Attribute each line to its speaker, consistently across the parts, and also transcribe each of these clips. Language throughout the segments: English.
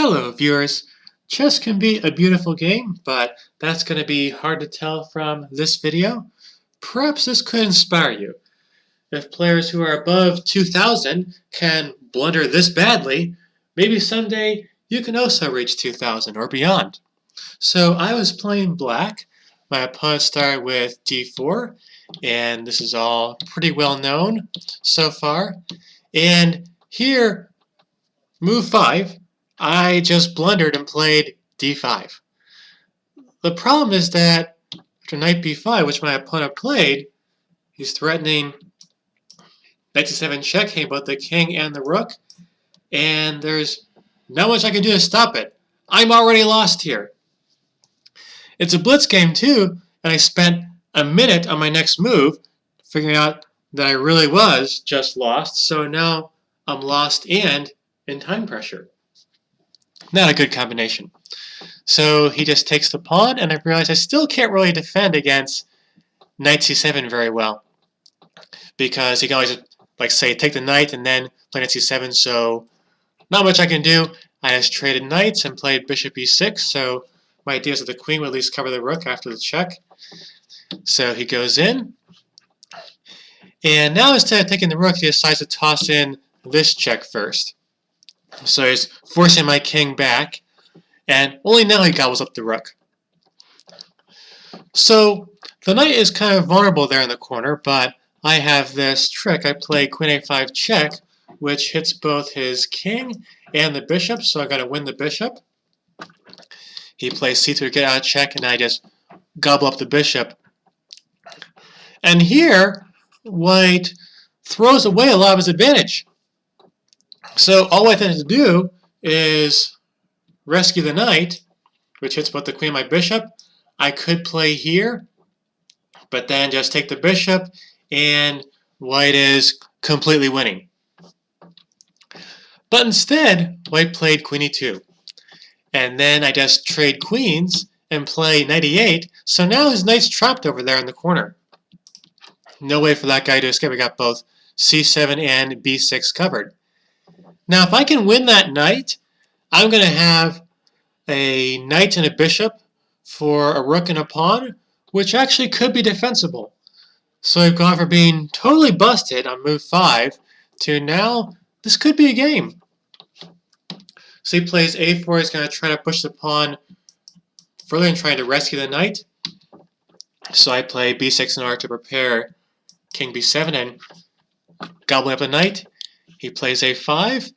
Speaker 1: Hello viewers! Chess can be a beautiful game, but that's going to be hard to tell from this video. Perhaps this could inspire you. If players who are above 2000 can blunder this badly, maybe someday you can also reach 2000 or beyond. So I was playing black. My opponent started with d4, and this is all pretty well known so far. And here, move 5, I just blundered and played d5. The problem is that after knight b5, which my opponent played, he's threatening knight c7 check, hitting both the king and the rook, and there's not much I can do to stop it. I'm already lost here. It's a blitz game too, and I spent a minute on my next move figuring out that I really was just lost, so now I'm lost and in time pressure. Not a good combination. So he just takes the pawn, and I realize I still can't really defend against knight c7 very well, because he can always, like, say, take the knight and then play knight c7, so not much I can do. I just traded knights and played bishop e6, so my idea is that the queen would at least cover the rook after the check. So he goes in, and now instead of taking the rook, he decides to toss in this check first. So he's forcing my king back, and only now he gobbles up the rook. So the knight is kind of vulnerable there in the corner, but I have this trick. I play queen a5 check, which hits both his king and the bishop, so I'm going to win the bishop. He plays c3 to get out of check, and I just gobble up the bishop. And here, white throws away a lot of his advantage. So all I have to do is rescue the knight, which hits both the queen and my bishop. I could play here, but then just take the bishop, and white is completely winning. But instead, white played queen e2. And then I just trade queens and play knight e8, so now his knight's trapped over there in the corner. No way for that guy to escape. I got both c7 and b6 covered. Now if I can win that knight, I'm going to have a knight and a bishop for a rook and a pawn, which actually could be defensible. So I've gone from being totally busted on move 5 to now this could be a game. So he plays a4. He's going to try to push the pawn further and trying to rescue the knight. So I play b6 in order to prepare king b7 and gobbling up the knight. He plays a5.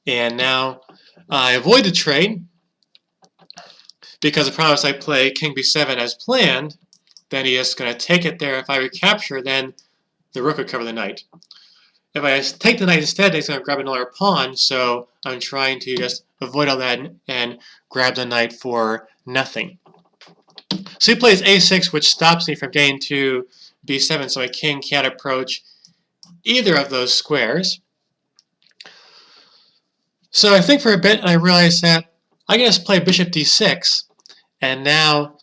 Speaker 1: And now I avoid the trade, because the problem is I play king b7 as planned. Then he is going to take it there. If I recapture, then the rook would cover the knight. If I take the knight instead, he's going to grab another pawn, so I'm trying to just avoid all that and grab the knight for nothing. So he plays a6, which stops me from getting to b7, so my king can't approach either of those squares. So I think for a bit, and I realize that I can just play bishop d6, and now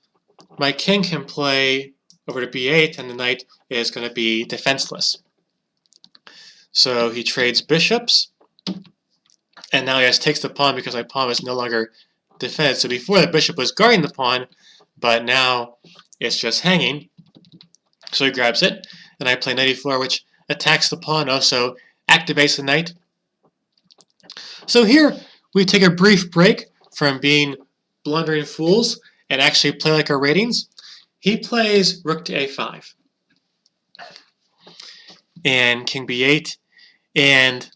Speaker 1: my king can play over to b8, and the knight is going to be defenseless. So he trades bishops, and now he just takes the pawn because my pawn is no longer defended. So before the bishop was guarding the pawn, but now it's just hanging. So he grabs it, and I play knight e4, which attacks the pawn, also activates the knight. So here we take a brief break from being blundering fools and actually play like our ratings. He plays rook to a5 and king b8 and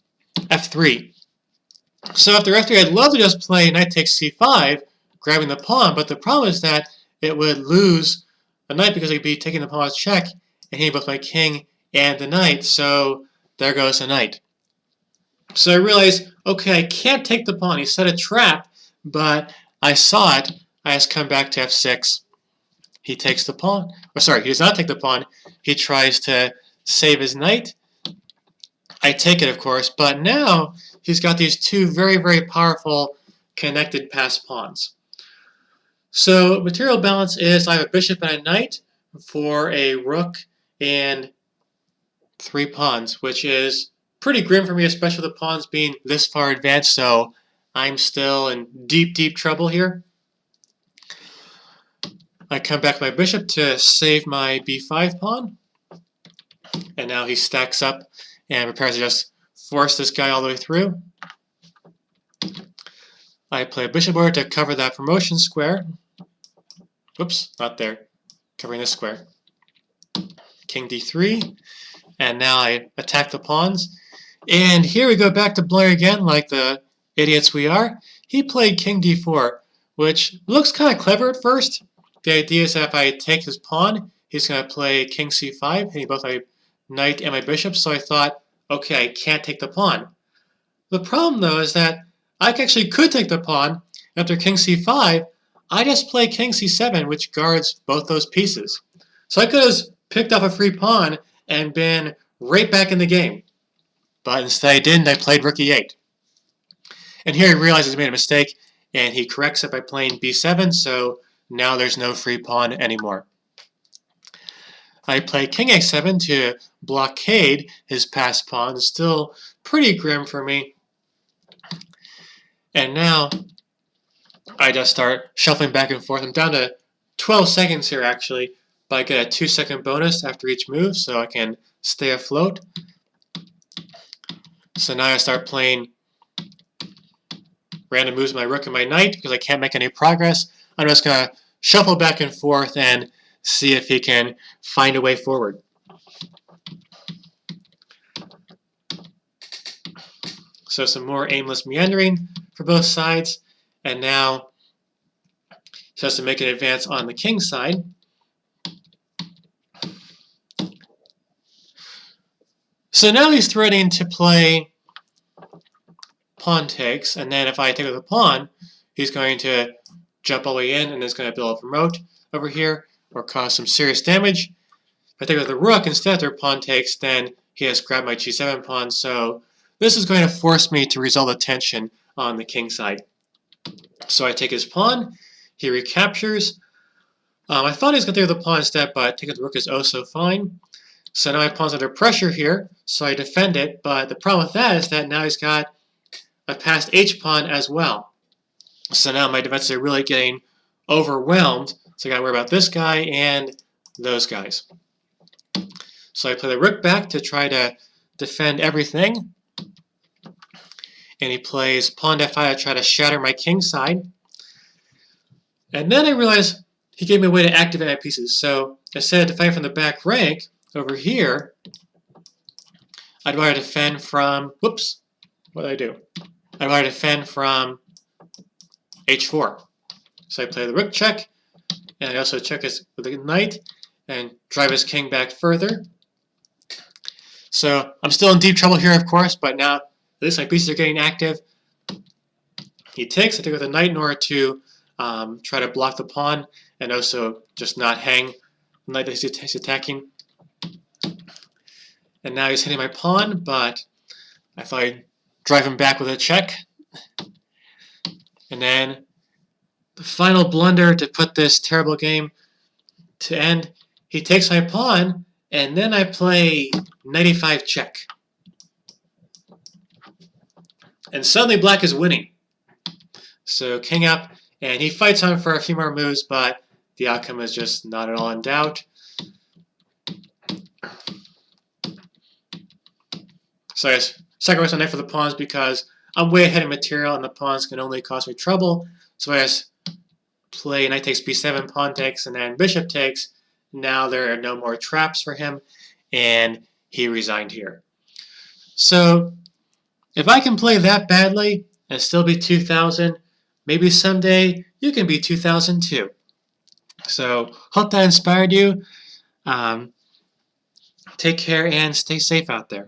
Speaker 1: f3. So after f3, I'd love to just play knight takes c5, grabbing the pawn, but the problem is that it would lose a knight because I'd be taking the pawn as check and hitting both my king and the knight, so there goes the knight. So I realized, okay, I can't take the pawn. He set a trap, but I saw it. I just come back to f6. He takes the pawn. Or sorry, he does not take the pawn. He tries to save his knight. I take it, of course, but now he's got these two very, very powerful connected passed pawns. So material balance is I have a bishop and a knight for a rook and 3 pawns, which is pretty grim for me, especially the pawns being this far advanced, so I'm still in deep trouble here. I come back my bishop to save my b5 pawn. And now he stacks up and prepares to just force this guy all the way through. I play a bishop order to cover that promotion square. Whoops, not there. Covering this square. King d3. And now I attack the pawns. And here we go back to Blair again, like the idiots we are. He played king d4, which looks kind of clever at first. The idea is that if I take his pawn, he's going to play king c5, hitting both my knight and my bishop. So I thought, okay, I can't take the pawn. The problem, though, is that I actually could take the pawn. After king c5, I just play king c7, which guards both those pieces. So I could have picked up a free pawn and been right back in the game. But instead I didn't. I played rook e8. And here he realizes he made a mistake, and he corrects it by playing b7, so now there's no free pawn anymore. I play king a7 to blockade his passed pawn. It's still pretty grim for me. And now I just start shuffling back and forth. I'm down to 12 seconds here, actually, but I get a 2-second bonus after each move, so I can stay afloat. So now I start playing random moves with my rook and my knight because I can't make any progress. I'm just going to shuffle back and forth and see if he can find a way forward. So some more aimless meandering for both sides. And now he has to make an advance on the king side. So now he's threatening to play pawn takes, and then if I take with a pawn, he's going to jump all the way in and is going to build a promote over here or cause some serious damage. If I take with the rook instead after pawn takes, then he has grabbed my g7 pawn, so this is going to force me to resolve the tension on the king side. So I take his pawn, he recaptures. I thought he was going to take with the pawn instead, but taking with the rook is oh so fine. So now my pawn's under pressure here, so I defend it, but the problem with that is that now he's got a passed h-pawn as well. So now my defenses are really getting overwhelmed, so I gotta worry about this guy and those guys. So I play the rook back to try to defend everything. And he plays pawn to f5 to try to shatter my king side. And then I realize he gave me a way to activate my pieces. So instead of defending from the back rank, over here, I'd rather defend from, whoops, what did I do? I'd rather defend from h4. So I play the rook check, and I also check his with the knight and drive his king back further. So I'm still in deep trouble here, of course, but now at least my pieces are getting active. He takes, I take with the knight in order to try to block the pawn and also just not hang the knight that he's attacking. And now he's hitting my pawn, but I thought I'd drive him back with a check. And then the final blunder to put this terrible game to end, he takes my pawn, and then I play knight e5 check. And suddenly black is winning. So king up, and he fights on for a few more moves, but the outcome is just not at all in doubt. So I sacrifice my knight for the pawns because I'm way ahead in material and the pawns can only cause me trouble. So I just play knight takes b7, pawn takes, and then bishop takes. Now there are no more traps for him, and he resigned here. So if I can play that badly and still be 2,000, maybe someday you can be 2,000 too. So hope that inspired you. Take care and stay safe out there.